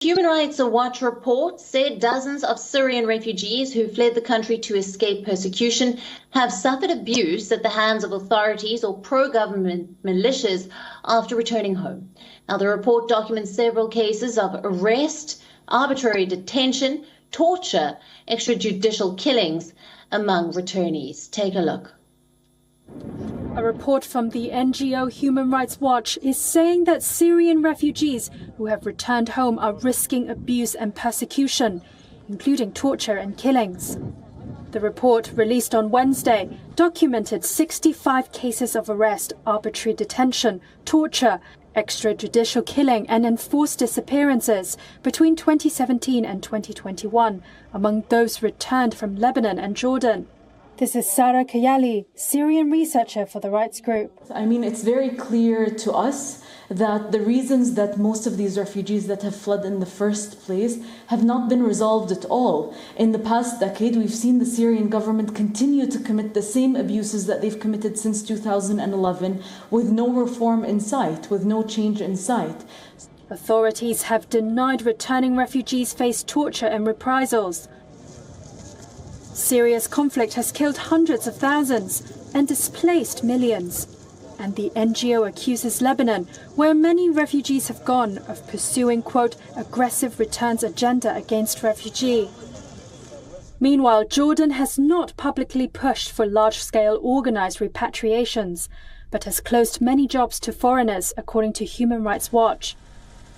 Human Rights Watch report said dozens of Syrian refugees who fled the country to escape persecution have suffered abuse at the hands of authorities or pro-government militias after returning home. Now, the report documents several cases of arrest, arbitrary detention, torture, extrajudicial killings among returnees. Take a look. A report from the NGO Human Rights Watch is saying that Syrian refugees who have returned home are risking abuse and persecution, including torture and killings. The report, released on Wednesday, documented 65 cases of arrest, arbitrary detention, torture, extrajudicial killing and enforced disappearances between 2017 and 2021 among those returned from Lebanon and Jordan. This is Sarah Kayali, Syrian researcher for the rights group. I mean, it's very clear to us that the reasons that most of these refugees that have fled in the first place have not been resolved at all. In the past decade, we've seen the Syrian government continue to commit the same abuses that they've committed since 2011 with no reform in sight, with no change in sight. Authorities have denied returning refugees face torture and reprisals. Syria's conflict has killed hundreds of thousands and displaced millions. And the NGO accuses Lebanon, where many refugees have gone, of pursuing, quote, aggressive returns agenda against refugees. Meanwhile, Jordan has not publicly pushed for large-scale organized repatriations, but has closed many jobs to foreigners, according to Human Rights Watch.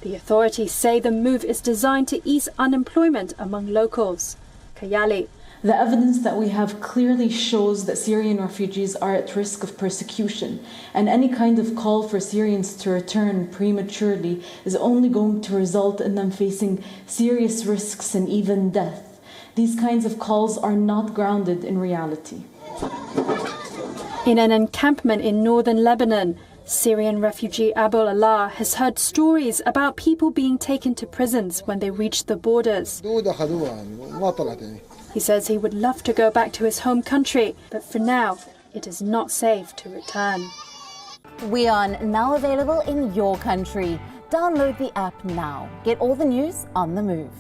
The authorities say the move is designed to ease unemployment among locals. Kayali. The evidence that we have clearly shows that Syrian refugees are at risk of persecution, and any kind of call for Syrians to return prematurely is only going to result in them facing serious risks and even death. These kinds of calls are not grounded in reality. In an encampment in northern Lebanon, Syrian refugee Abul Allah has heard stories about people being taken to prisons when they reach the borders. He says he would love to go back to his home country, but for now, it is not safe to return. WION, now available in your country. Download the app now. Get all the news on the move.